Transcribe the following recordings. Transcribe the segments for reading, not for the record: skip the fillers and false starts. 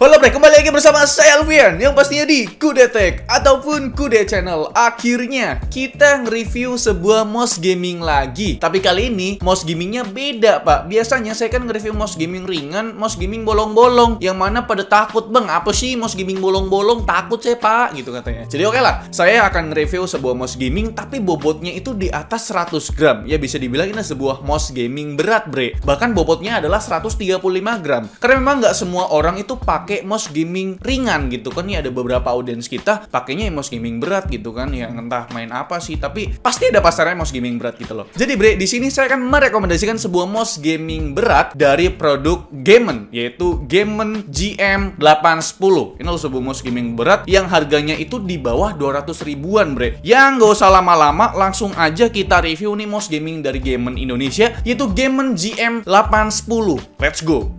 Halo bre, kembali lagi bersama saya Alfian, yang pastinya di Kude Tech ataupun Kude Channel. Akhirnya kita nge-review sebuah mouse gaming lagi. Tapi kali ini mouse gamingnya beda pak. Biasanya saya kan nge-review mouse gaming ringan, mouse gaming bolong-bolong. Yang mana pada takut, bang apa sih mouse gaming bolong-bolong? Takut saya pak, gitu katanya. Jadi oke lah, saya akan nge-review sebuah mouse gaming tapi bobotnya itu di atas 100 gram. Ya bisa dibilang ini sebuah mouse gaming berat bre. Bahkan bobotnya adalah 135 gram. Karena memang nggak semua orang itu pakai mouse gaming ringan gitu kan. Nih ada beberapa audiens kita pakainya mouse gaming berat gitu kan, yang entah main apa sih, tapi pasti ada pasarnya mouse gaming berat gitu loh. Jadi bre, di sini saya akan merekomendasikan sebuah mouse gaming berat dari produk Gemen, yaitu Gemen GM810. Ini loh sebuah mouse gaming berat yang harganya itu di bawah 200 ribuan bre. Yang nggak usah lama-lama, langsung aja kita review nih mouse gaming dari Gemen Indonesia, yaitu Gemen GM810. Let's go.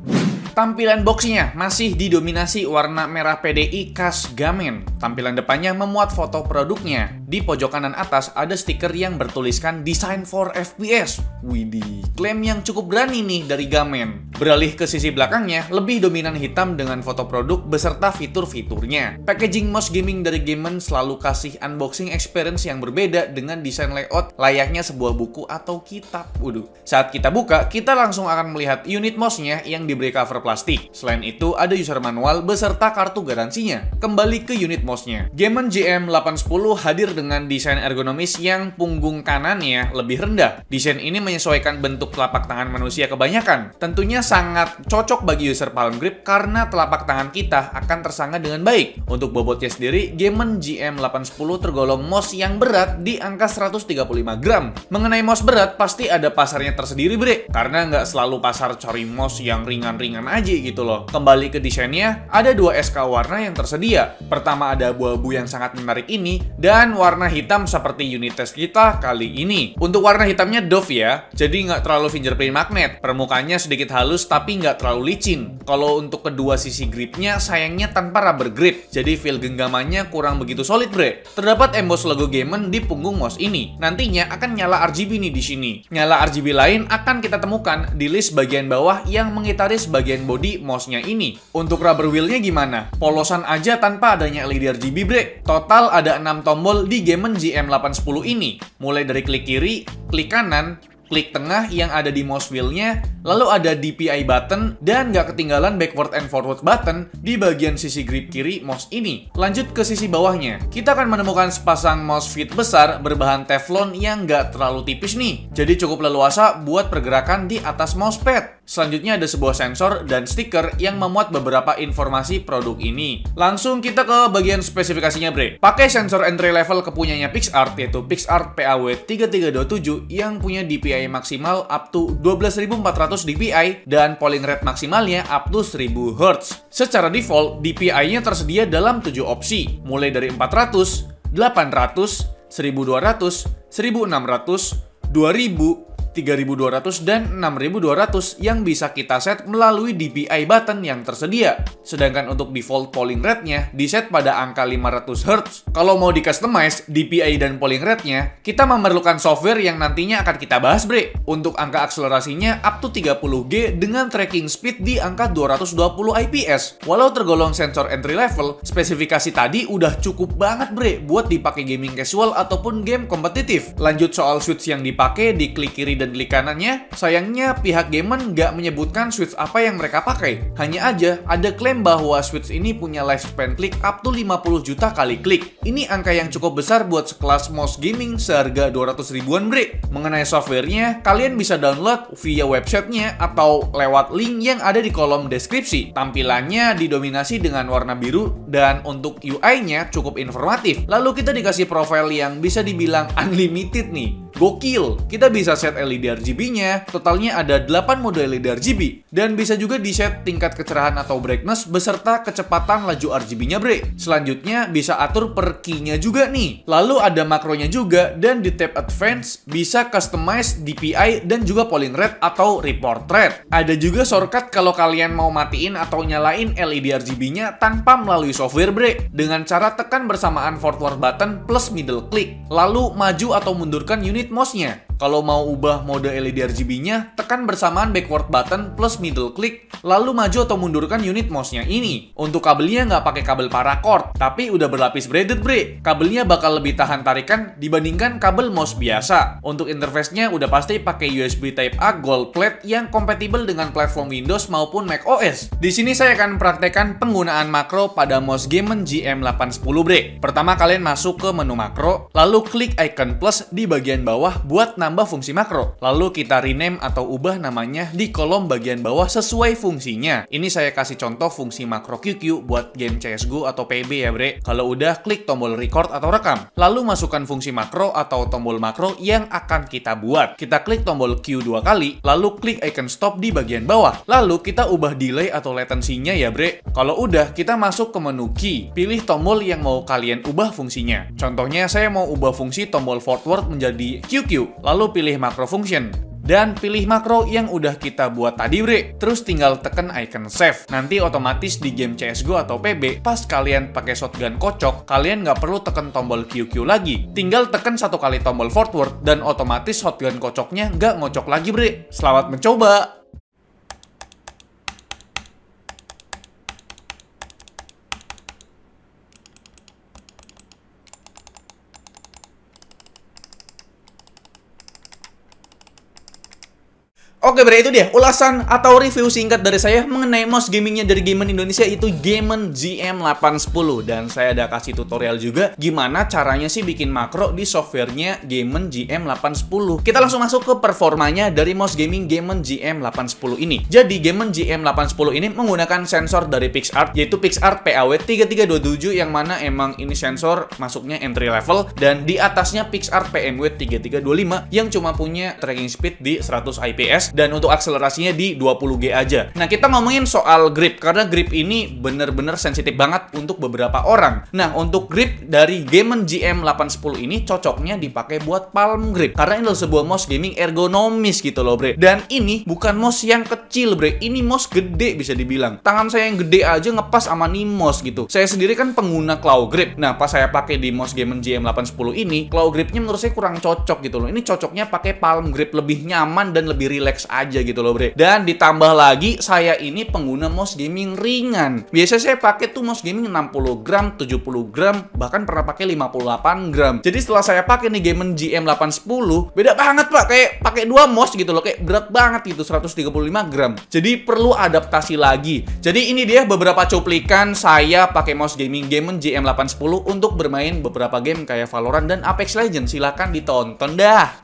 Tampilan boxnya masih didominasi warna merah PDI khas Gemen. Tampilan depannya memuat foto produknya. Di pojok kanan atas ada stiker yang bertuliskan Design for FPS. Widih, klaim yang cukup berani nih dari Gemen. Beralih ke sisi belakangnya, lebih dominan hitam dengan foto produk beserta fitur-fiturnya. Packaging mouse gaming dari Gemen selalu kasih unboxing experience yang berbeda dengan desain layout layaknya sebuah buku atau kitab. Waduh, saat kita buka, kita langsung akan melihat unit mouse-nya yang diberi cover plastik. Selain itu, ada user manual beserta kartu garansinya. Kembali ke unit mouse-nya. Gemen GM810 hadir dengan desain ergonomis yang punggung kanannya lebih rendah. Desain ini menyesuaikan bentuk telapak tangan manusia kebanyakan. Tentunya sangat cocok bagi user palm grip karena telapak tangan kita akan tersangga dengan baik. Untuk bobotnya sendiri, Gemen GM810 tergolong mouse yang berat di angka 135 gram. Mengenai mouse berat, pasti ada pasarnya tersendiri bre. Karena nggak selalu pasar cari mouse yang ringan-ringan aja gitu loh. Kembali ke desainnya, ada dua SK warna yang tersedia. Pertama ada abu-abu yang sangat menarik ini, dan warna hitam seperti unit test kita kali ini. Untuk warna hitamnya doff ya, jadi nggak terlalu fingerprint magnet. Permukaannya sedikit halus tapi nggak terlalu licin. Kalau untuk kedua sisi gripnya, sayangnya tanpa rubber grip, jadi feel genggamannya kurang begitu solid bre. Terdapat emboss logo Gemen di punggung mouse ini. Nantinya akan nyala RGB nih di sini. Nyala RGB lain akan kita temukan di list bagian bawah yang mengitari sebagian body mouse-nya ini. Untuk rubber wheel-nya gimana? Polosan aja tanpa adanya LED RGB bre. Total ada 6 tombol di Gemen GM810 ini. Mulai dari klik kiri, klik kanan, klik tengah yang ada di mouse wheel-nya, lalu ada DPI button, dan nggak ketinggalan backward and forward button di bagian sisi grip kiri mouse ini. Lanjut ke sisi bawahnya, kita akan menemukan sepasang mouse feet besar berbahan teflon yang nggak terlalu tipis nih, jadi cukup leluasa buat pergerakan di atas mousepad. Selanjutnya ada sebuah sensor dan stiker yang memuat beberapa informasi produk ini. Langsung kita ke bagian spesifikasinya bre. Pakai sensor entry level kepunyanya PixArt, yaitu PixArt PAW3327 yang punya DPI maksimal up to 12.400 dpi dan polling rate maksimalnya up to 1000 Hz. Secara default, DPI-nya tersedia dalam 7 opsi, mulai dari 400, 800, 1200, 1600, 2000, 3200 dan 6200 yang bisa kita set melalui DPI button yang tersedia. Sedangkan untuk default polling rate-nya diset pada angka 500 Hz. Kalau mau di-customize DPI dan polling rate-nya, kita memerlukan software yang nantinya akan kita bahas bre. Untuk angka akselerasinya up to 30G dengan tracking speed di angka 220 IPS. Walau tergolong sensor entry level, spesifikasi tadi udah cukup banget bre buat dipakai gaming casual ataupun game kompetitif. Lanjut soal switch yang dipakai, di klik kiri dan klik kanannya, sayangnya pihak Gemen nggak menyebutkan switch apa yang mereka pakai. Hanya aja ada klaim bahwa switch ini punya lifespan klik up to 50 juta kali klik. Ini angka yang cukup besar buat sekelas mouse gaming seharga 200 ribuan bre. Mengenai softwarenya, kalian bisa download via websitenya atau lewat link yang ada di kolom deskripsi. Tampilannya didominasi dengan warna biru dan untuk UI-nya cukup informatif. Lalu kita dikasih profile yang bisa dibilang unlimited nih. Gokil, kita bisa set LED RGB-nya, totalnya ada 8 mode LED RGB, dan bisa juga di-set tingkat kecerahan atau brightness beserta kecepatan laju RGB-nya bre. Selanjutnya bisa atur per key-nya juga nih. Lalu ada makronya juga, dan di tab Advance bisa customize DPI dan juga polling rate atau report rate. Ada juga shortcut kalau kalian mau matiin atau nyalain LED RGB-nya tanpa melalui software bre, dengan cara tekan bersamaan forward button plus middle click, lalu maju atau mundurkan unit mouse-nya. Kalau mau ubah mode LED RGB-nya, tekan bersamaan backward button plus middle click, lalu maju atau mundurkan unit mouse-nya ini. Untuk kabelnya nggak pakai kabel paracord, tapi udah berlapis braided, bre. Kabelnya bakal lebih tahan tarikan dibandingkan kabel mouse biasa. Untuk interface-nya udah pasti pakai USB Type-A Gold Plate yang kompatibel dengan platform Windows maupun Mac OS. Di sini saya akan praktekkan penggunaan makro pada mouse Game GM810, bre. Pertama kalian masuk ke menu makro, lalu klik icon plus di bagian bawah buat nambah fungsi makro. Lalu kita rename atau ubah namanya di kolom bagian bawah sesuai fungsinya. Ini saya kasih contoh fungsi makro QQ buat game CSGO atau PB ya, bre. Kalau udah, klik tombol record atau rekam. Lalu masukkan fungsi makro atau tombol makro yang akan kita buat. Kita klik tombol Q 2 kali, lalu klik icon stop di bagian bawah. Lalu kita ubah delay atau latency-nya ya, bre. Kalau udah, kita masuk ke menu key. Pilih tombol yang mau kalian ubah fungsinya. Contohnya saya mau ubah fungsi tombol forward menjadi QQ. Lalu pilih macro function. Dan pilih makro yang udah kita buat tadi, bre. Terus tinggal tekan icon save. Nanti otomatis di game CSGO atau PB, pas kalian pakai shotgun kocok, kalian nggak perlu tekan tombol QQ lagi. Tinggal tekan satu kali tombol forward, dan otomatis shotgun kocoknya nggak ngocok lagi, bre. Selamat mencoba! Oke, bre, itu dia ulasan atau review singkat dari saya mengenai mouse gamingnya dari Game Indonesia, itu Game GM810. Dan saya ada kasih tutorial juga gimana caranya sih bikin makro di softwarenya Game GM810. Kita langsung masuk ke performanya dari mouse gaming Game GM810 ini. Jadi Game GM810 ini menggunakan sensor dari PixArt, yaitu PixArt PAW3327, yang mana emang ini sensor masuknya entry level, dan di atasnya PixArt PMW3325 yang cuma punya tracking speed di 100 IPS dan untuk akselerasinya di 20G aja. Nah, kita ngomongin soal grip, karena grip ini bener-bener sensitif banget untuk beberapa orang. Nah, untuk grip dari Game GM810 ini cocoknya dipakai buat palm grip, karena ini adalah sebuah mouse gaming ergonomis gitu loh, bre. Dan ini bukan mouse yang kecil, bre. Ini mouse gede bisa dibilang. Tangan saya yang gede aja ngepas sama nih mouse gitu. Saya sendiri kan pengguna claw grip. Nah, pas saya pakai di mouse Game GM810 ini, claw gripnya menurut saya kurang cocok gitu loh. Ini cocoknya pakai palm grip, lebih nyaman dan lebih relax aja gitu loh, bre. Dan ditambah lagi saya ini pengguna mouse gaming ringan. Biasa saya pakai tuh mouse gaming 60 gram, 70 gram, bahkan pernah pakai 58 gram. Jadi setelah saya pakai nih Game GM810, beda banget, Pak. Kayak pakai dua mouse gitu loh, kayak berat banget gitu, 135 gram. Jadi perlu adaptasi lagi. Jadi ini dia beberapa cuplikan saya pakai mouse gaming Game GM810 untuk bermain beberapa game kayak Valorant dan Apex Legends. Silahkan ditonton dah.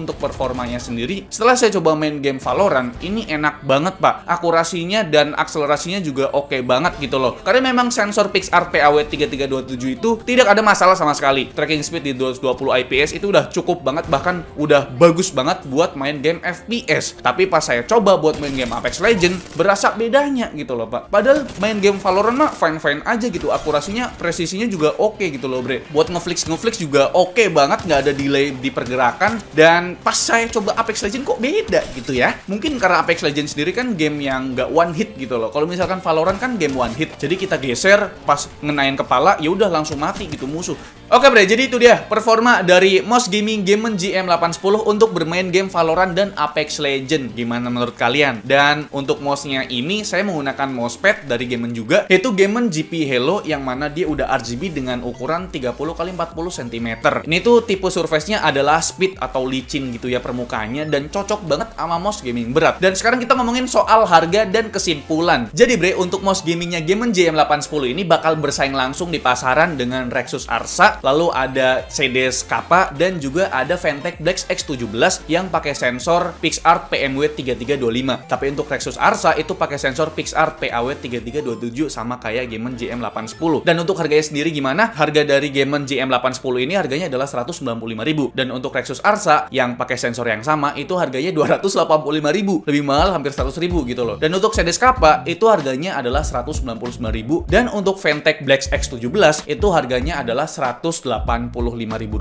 untuk performanya sendiri, setelah saya coba main game Valorant, ini enak banget Pak. Akurasinya dan akselerasinya juga oke banget gitu loh. Karena memang sensor PixArt PAW3327 itu tidak ada masalah sama sekali. Tracking speed di 220 IPS itu udah cukup banget, bahkan udah bagus banget buat main game FPS. Tapi pas saya coba buat main game Apex Legends, berasa bedanya gitu loh Pak. Padahal main game Valorant mah fine-fine aja gitu. Akurasinya, presisinya juga oke gitu loh bre. Buat ngeflix juga oke banget, nggak ada delay di pergerakan. Dan pas saya coba Apex Legends kok beda gitu ya. Mungkin karena Apex Legends sendiri kan game yang nggak one hit gitu loh. Kalau misalkan Valorant kan game one hit. Jadi kita geser pas ngenain kepala, ya udah langsung mati gitu musuh. Oke bre, jadi itu dia performa dari mouse gaming Gemen GM810 untuk bermain game Valorant dan Apex Legends. Gimana menurut kalian? Dan untuk mouse-nya ini saya menggunakan mousepad dari Gemen juga, yaitu Gemen GP Halo yang mana dia udah RGB dengan ukuran 30x40 cm. Ini tuh tipe surface-nya adalah speed atau licin gitu ya permukaannya, dan cocok banget sama mouse gaming berat. Dan sekarang kita ngomongin soal harga dan kesimpulan. Jadi bre, untuk mouse gamingnya Gemen GM810 ini bakal bersaing langsung di pasaran dengan Rexus Arsa, lalu ada CDS Kappa, dan juga ada Ventec Black X17 yang pakai sensor PixArt PMW3325. Tapi untuk Rexus Arsa itu pakai sensor PixArt PAW3327 sama kayak Gemen GM810. Dan untuk harganya sendiri gimana? Harga dari Gemen GM810 ini harganya adalah 195.000. Dan untuk Rexus Arsa yang pakai sensor yang sama itu harganya 285.000. Lebih mahal hampir 100.000 gitu loh. Dan untuk CDS Kappa itu harganya adalah 199.000. Dan untuk Ventec Black X17 itu harganya adalah 185.000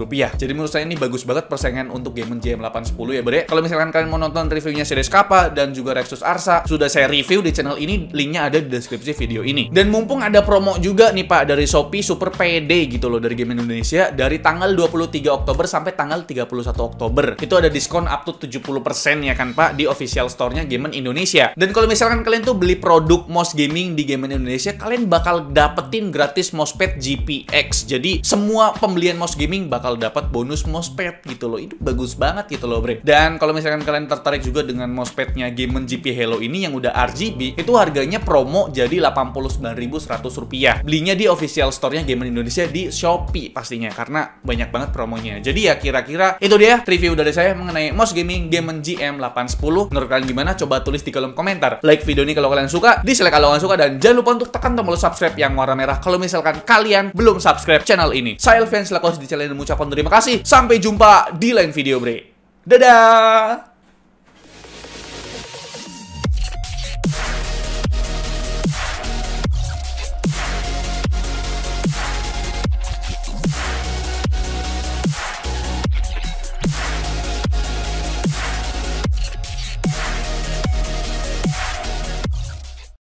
rupiah. Jadi menurut saya ini bagus banget persaingan untuk Gemen GM810 ya bre. Kalau misalkan kalian mau nonton reviewnya CDS Kappa dan juga Rexus Arsa, sudah saya review di channel ini, linknya ada di deskripsi video ini. Dan mumpung ada promo juga nih Pak dari Shopee Super PD gitu loh dari Gemen Indonesia, dari tanggal 23 Oktober sampai tanggal 31 Oktober. Itu ada diskon up to 70% ya kan Pak di official store-nya Gemen Indonesia. Dan kalau misalkan kalian tuh beli produk mouse gaming di Gemen Indonesia, kalian bakal dapetin gratis mousepad GPX. Jadi semua pembelian mouse gaming bakal dapat bonus mousepad gitu loh. Itu bagus banget gitu loh bre. Dan kalau misalkan kalian tertarik juga dengan mousepadnya Gemen GP Halo ini yang udah RGB, itu harganya promo jadi 89.100 rupiah. Belinya di official store-nya Gemen Indonesia di Shopee pastinya, karena banyak banget promonya. Jadi ya kira-kira itu dia review dari saya mengenai mouse gaming Gemen GM810. Menurut kalian gimana? Coba tulis di kolom komentar. Like video ini kalau kalian suka, dislike kalau kalian suka, dan jangan lupa untuk tekan tombol subscribe yang warna merah kalau misalkan kalian belum subscribe channel ini. Saya Elvian selaku host di channel ini mengucapkan terima kasih. Sampai jumpa di lain video bre. Dadah!